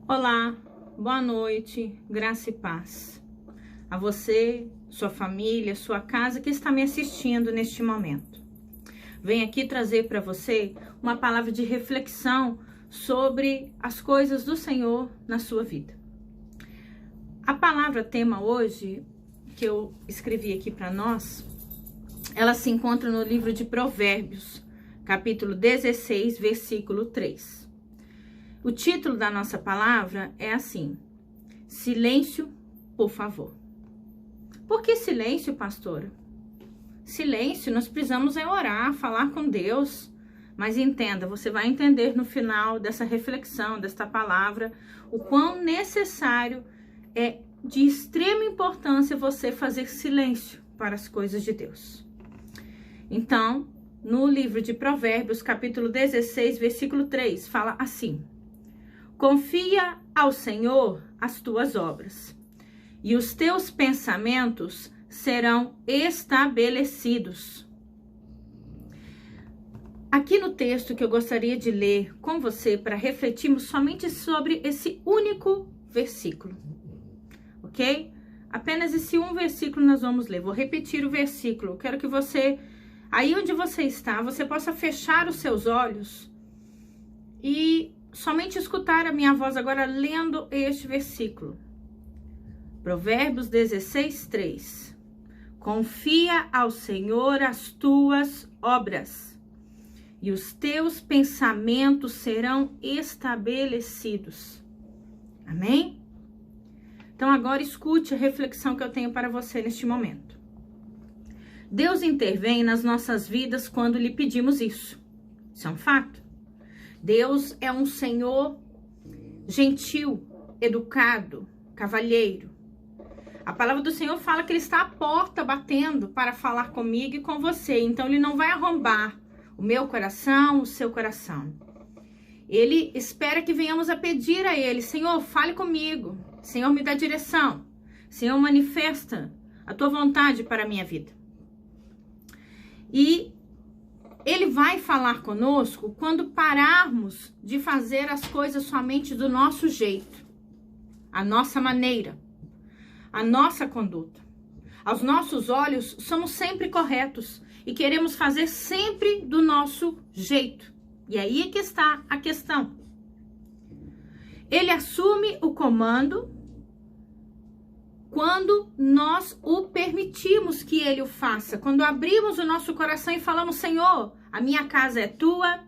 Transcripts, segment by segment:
Olá, boa noite, graça e paz a você, sua família, sua casa que está me assistindo neste momento. Venho aqui trazer para você uma palavra de reflexão sobre as coisas do Senhor na sua vida. A palavra tema hoje, que eu escrevi aqui para nós, ela se encontra no livro de Provérbios, capítulo 16, versículo 3. O título da nossa palavra é assim: silêncio, por favor. Por que silêncio, pastora? Silêncio, nós precisamos orar, falar com Deus. Mas entenda, você vai entender no final dessa reflexão, desta palavra, o quão necessário é de extrema importância você fazer silêncio para as coisas de Deus. Então, no livro de Provérbios, capítulo 16, versículo 3, fala assim: confia ao Senhor as tuas obras, e os teus pensamentos serão estabelecidos. Aqui no texto que eu gostaria de ler com você para refletirmos somente sobre esse único versículo, ok? Apenas esse um versículo nós vamos ler. Vou repetir o versículo. Quero que você, aí onde você está, você possa fechar os seus olhos e somente escutar a minha voz agora lendo este versículo. Provérbios 16, 3. Confia ao Senhor as tuas obras, e os teus pensamentos serão estabelecidos. Amém? Então agora escute a reflexão que eu tenho para você neste momento. Deus intervém nas nossas vidas quando lhe pedimos isso. Isso é um fato. Deus é um Senhor gentil, educado, cavalheiro. A palavra do Senhor fala que Ele está à porta batendo para falar comigo e com você. Então Ele não vai arrombar o meu coração, o seu coração. Ele espera que venhamos a pedir a Ele: Senhor, fale comigo. Senhor, me dá direção. Senhor, manifesta a tua vontade para a minha vida. E Ele vai falar conosco quando pararmos de fazer as coisas somente do nosso jeito, a nossa maneira, a nossa conduta. Aos nossos olhos, somos sempre corretos e queremos fazer sempre do nosso jeito. E aí é que está a questão. Ele assume o comando quando nós o permitimos que Ele o faça. Quando abrimos o nosso coração e falamos: Senhor, a minha casa é tua,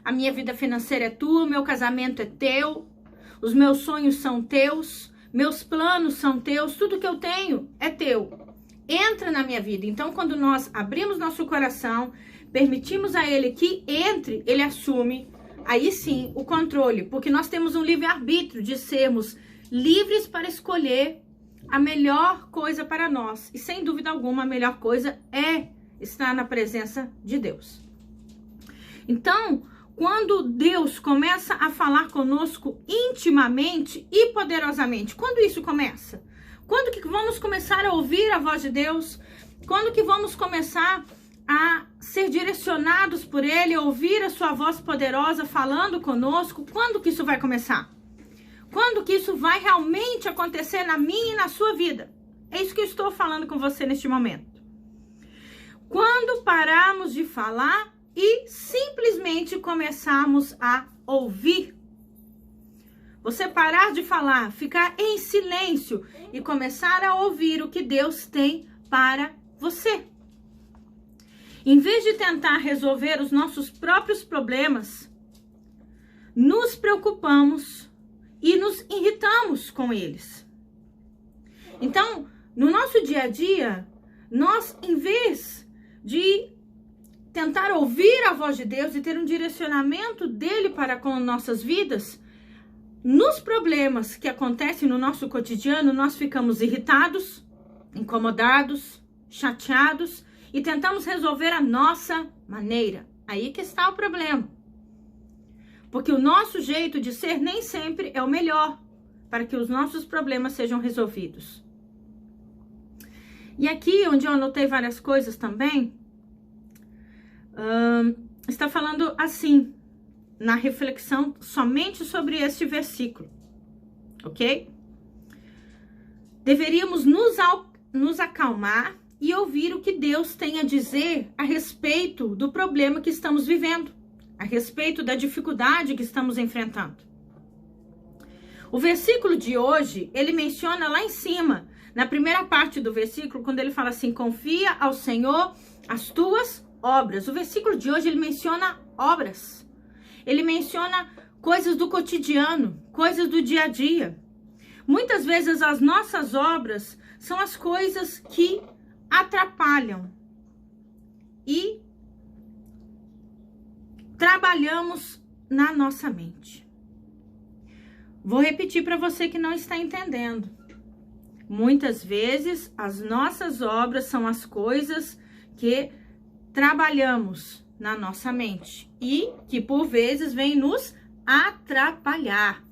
a minha vida financeira é tua, o meu casamento é teu, os meus sonhos são teus, meus planos são teus, tudo que eu tenho é teu. Entra na minha vida. Então, quando nós abrimos nosso coração, permitimos a Ele que entre, Ele assume, aí sim, o controle. Porque nós temos um livre-arbítrio de sermos livres para escolher a melhor coisa para nós. E sem dúvida alguma, a melhor coisa é estar na presença de Deus. Então, quando Deus começa a falar conosco intimamente e poderosamente, quando isso começa? Quando que vamos começar a ouvir a voz de Deus? Quando que vamos começar a ser direcionados por Ele, a ouvir a sua voz poderosa falando conosco? Quando que isso vai começar? Quando que isso vai realmente acontecer na minha e na sua vida? É isso que eu estou falando com você neste momento. Quando pararmos de falar e simplesmente começarmos a ouvir. Você parar de falar, ficar em silêncio e começar a ouvir o que Deus tem para você. Em vez de tentar resolver os nossos próprios problemas, nos preocupamos e nos irritamos com eles. Então, no nosso dia a dia, nós, em vez de tentar ouvir a voz de Deus e ter um direcionamento dele para com nossas vidas, nos problemas que acontecem no nosso cotidiano, nós ficamos irritados, incomodados, chateados e tentamos resolver a nossa maneira. Aí que está o problema. Porque o nosso jeito de ser nem sempre é o melhor para que os nossos problemas sejam resolvidos. E aqui, onde eu anotei várias coisas também, está falando assim, na reflexão somente sobre este versículo, ok? Deveríamos nos acalmar e ouvir o que Deus tem a dizer a respeito do problema que estamos vivendo, a respeito da dificuldade que estamos enfrentando. O versículo de hoje, ele menciona lá em cima, na primeira parte do versículo, quando ele fala assim, confia ao Senhor as tuas obras. O versículo de hoje, ele menciona obras. Ele menciona coisas do cotidiano, coisas do dia a dia. Muitas vezes as nossas obras são as coisas que atrapalham e trabalhamos na nossa mente. Vou repetir para você que não está entendendo. Muitas vezes as nossas obras são as coisas que trabalhamos na nossa mente e que por vezes vêm nos atrapalhar.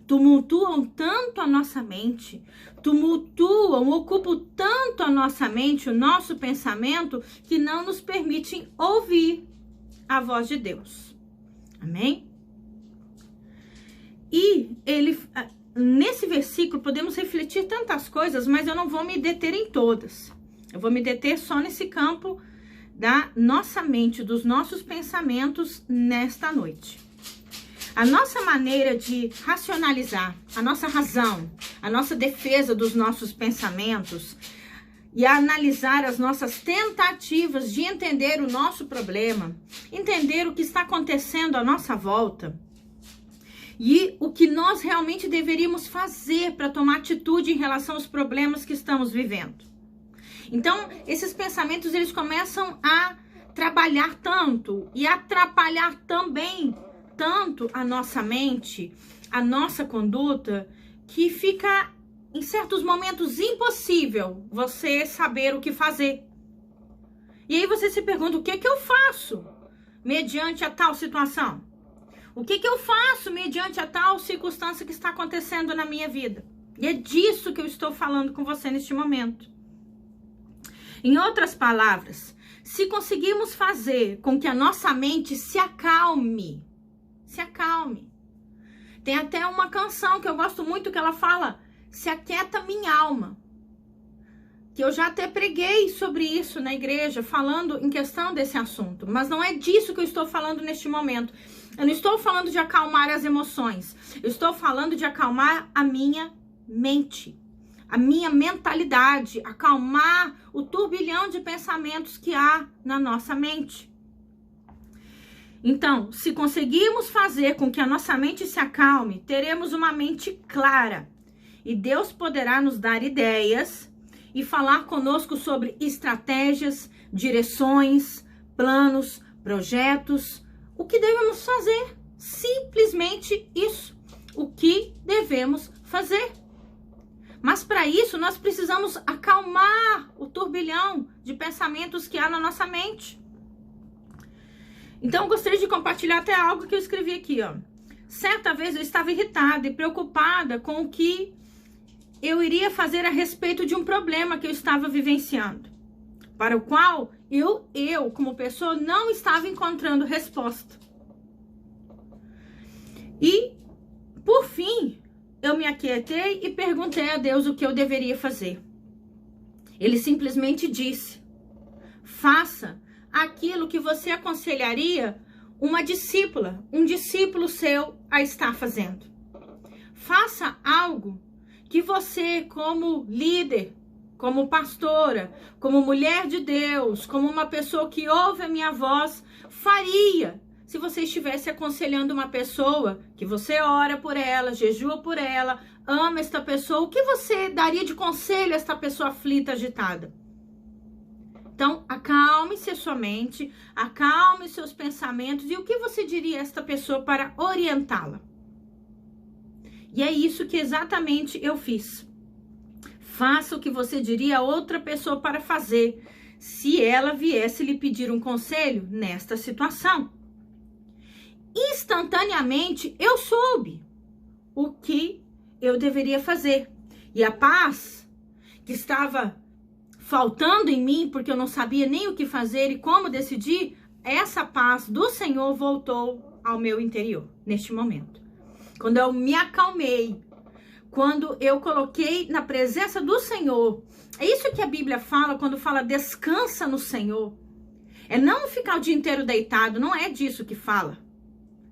Tumultuam tanto a nossa mente, ocupam tanto a nossa mente, o nosso pensamento, que não nos permitem ouvir a voz de Deus. Amém? E nesse versículo podemos refletir tantas coisas, mas eu não vou me deter em todas. Eu vou me deter só nesse campo da nossa mente, dos nossos pensamentos nesta noite. A nossa maneira de racionalizar, a nossa razão, a nossa defesa dos nossos pensamentos e analisar as nossas tentativas de entender o nosso problema, entender o que está acontecendo à nossa volta e o que nós realmente deveríamos fazer para tomar atitude em relação aos problemas que estamos vivendo. Então, esses pensamentos, eles começam a trabalhar tanto e atrapalhar também tanto a nossa mente, a nossa conduta, que fica, em certos momentos, impossível você saber o que fazer. E aí você se pergunta, o que é que eu faço mediante a tal situação? O que é que eu faço mediante a tal circunstância que está acontecendo na minha vida? E é disso que eu estou falando com você neste momento. Em outras palavras, se conseguirmos fazer com que a nossa mente se acalme. Tem até uma canção que eu gosto muito que ela fala, se aquieta minha alma. Que eu já até preguei sobre isso na igreja, falando em questão desse assunto. Mas não é disso que eu estou falando neste momento. Eu não estou falando de acalmar as emoções. Eu estou falando de acalmar a minha mente, a minha mentalidade, acalmar o turbilhão de pensamentos que há na nossa mente. Então, se conseguirmos fazer com que a nossa mente se acalme, teremos uma mente clara. E Deus poderá nos dar ideias e falar conosco sobre estratégias, direções, planos, projetos. O que devemos fazer? Simplesmente isso. O que devemos fazer? Mas para isso, nós precisamos acalmar o turbilhão de pensamentos que há na nossa mente. Então, eu gostaria de compartilhar até algo que eu escrevi aqui, ó. Certa vez eu estava irritada e preocupada com o que eu iria fazer a respeito de um problema que eu estava vivenciando, para o qual eu como pessoa, não estava encontrando resposta. E, por fim, eu me aquietei e perguntei a Deus o que eu deveria fazer. Ele simplesmente disse, faça aquilo que você aconselharia uma discípula, um discípulo seu a estar fazendo. Faça algo que você, como líder, como pastora, como mulher de Deus, como uma pessoa que ouve a minha voz, faria se você estivesse aconselhando uma pessoa que você ora por ela, jejua por ela, ama esta pessoa. O que você daria de conselho a esta pessoa aflita, agitada? Então, acalme-se a sua mente, acalme seus pensamentos e o que você diria a esta pessoa para orientá-la? E é isso que exatamente eu fiz. Faça o que você diria a outra pessoa para fazer, se ela viesse lhe pedir um conselho nesta situação. Instantaneamente, eu soube o que eu deveria fazer. E a paz que estava faltando em mim, porque eu não sabia nem o que fazer e como decidir, essa paz do Senhor voltou ao meu interior, neste momento. Quando eu me acalmei, quando eu coloquei na presença do Senhor. É isso que a Bíblia fala quando fala descansa no Senhor. É não ficar o dia inteiro deitado, não é disso que fala.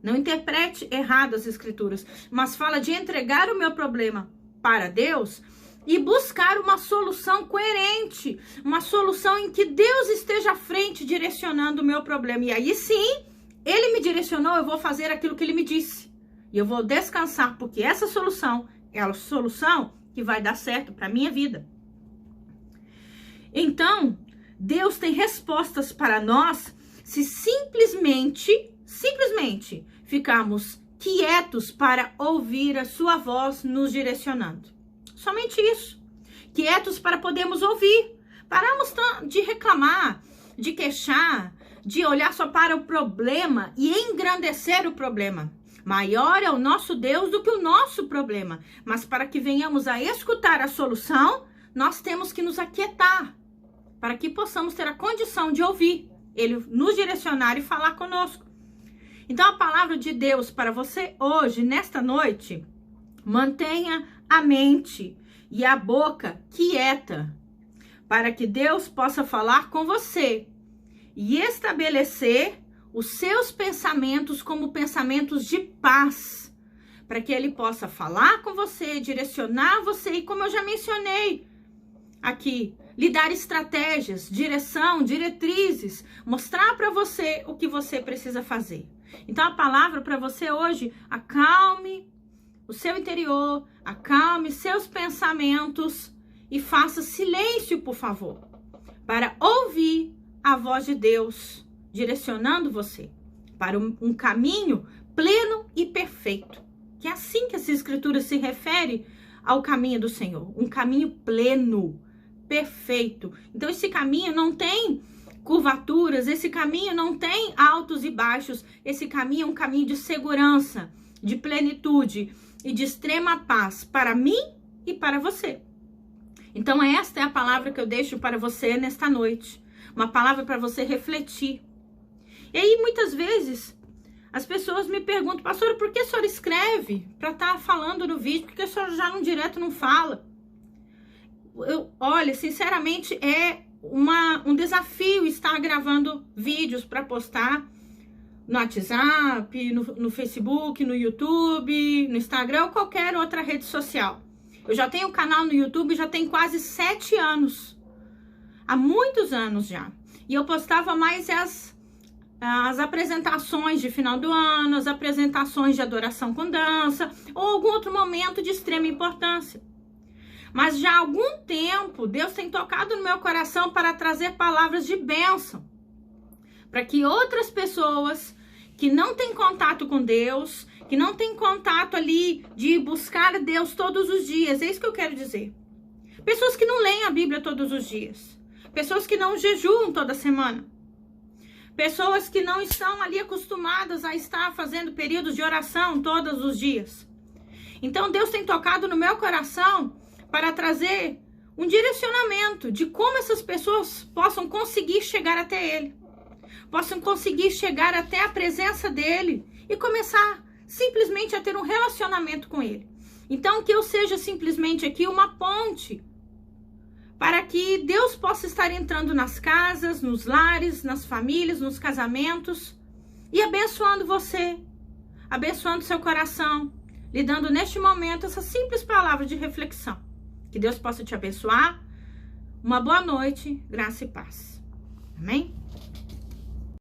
Não interprete errado as escrituras, mas fala de entregar o meu problema para Deus e buscar uma solução coerente, uma solução em que Deus esteja à frente direcionando o meu problema. E aí sim, Ele me direcionou, eu vou fazer aquilo que Ele me disse. E eu vou descansar, porque essa solução é a solução que vai dar certo para a minha vida. Então, Deus tem respostas para nós se simplesmente ficarmos quietos para ouvir a sua voz nos direcionando. Somente isso. Quietos para podermos ouvir. Paramos de reclamar, de queixar, de olhar só para o problema e engrandecer o problema. Maior é o nosso Deus do que o nosso problema. Mas para que venhamos a escutar a solução, nós temos que nos aquietar. Para que possamos ter a condição de ouvir Ele nos direcionar e falar conosco. Então a palavra de Deus para você hoje, nesta noite, mantenha a mente e a boca quieta, para que Deus possa falar com você e estabelecer os seus pensamentos como pensamentos de paz, para que Ele possa falar com você, direcionar você e, como eu já mencionei aqui, lhe dar estratégias, direção, diretrizes, mostrar para você o que você precisa fazer. Então a palavra para você hoje: acalme o seu interior, acalme seus pensamentos e faça silêncio, por favor, para ouvir a voz de Deus direcionando você para um caminho pleno e perfeito. Que é assim que essa escritura se refere ao caminho do Senhor, um caminho pleno, perfeito. Então esse caminho não tem curvaturas, esse caminho não tem altos e baixos, esse caminho é um caminho de segurança, de plenitude e de extrema paz para mim e para você. Então esta é a palavra que eu deixo para você nesta noite, uma palavra para você refletir. E aí muitas vezes as pessoas me perguntam: pastora, por que a senhora escreve para estar falando no vídeo? Por que a senhora já no direto não fala? Olha, sinceramente é um desafio estar gravando vídeos para postar no WhatsApp, no Facebook, no YouTube, no Instagram ou qualquer outra rede social. Eu já tenho um canal no YouTube já tem quase 7 anos. Há muitos anos já. E eu postava mais as apresentações de final do ano, as apresentações de adoração com dança ou algum outro momento de extrema importância. Mas já há algum tempo, Deus tem tocado no meu coração para trazer palavras de bênção. Para que outras pessoas que não têm contato com Deus, que não têm contato ali de buscar Deus todos os dias, é isso que eu quero dizer. Pessoas que não leem a Bíblia todos os dias. Pessoas que não jejuam toda semana. Pessoas que não estão ali acostumadas a estar fazendo períodos de oração todos os dias. Então Deus tem tocado no meu coração para trazer um direcionamento de como essas pessoas possam conseguir chegar até Ele. Possam conseguir chegar até a presença dEle e começar simplesmente a ter um relacionamento com Ele. Então que eu seja simplesmente aqui uma ponte para que Deus possa estar entrando nas casas, nos lares, nas famílias, nos casamentos e abençoando você, abençoando seu coração, lhe dando neste momento essa simples palavra de reflexão. Que Deus possa te abençoar. Uma boa noite, graça e paz. Amém?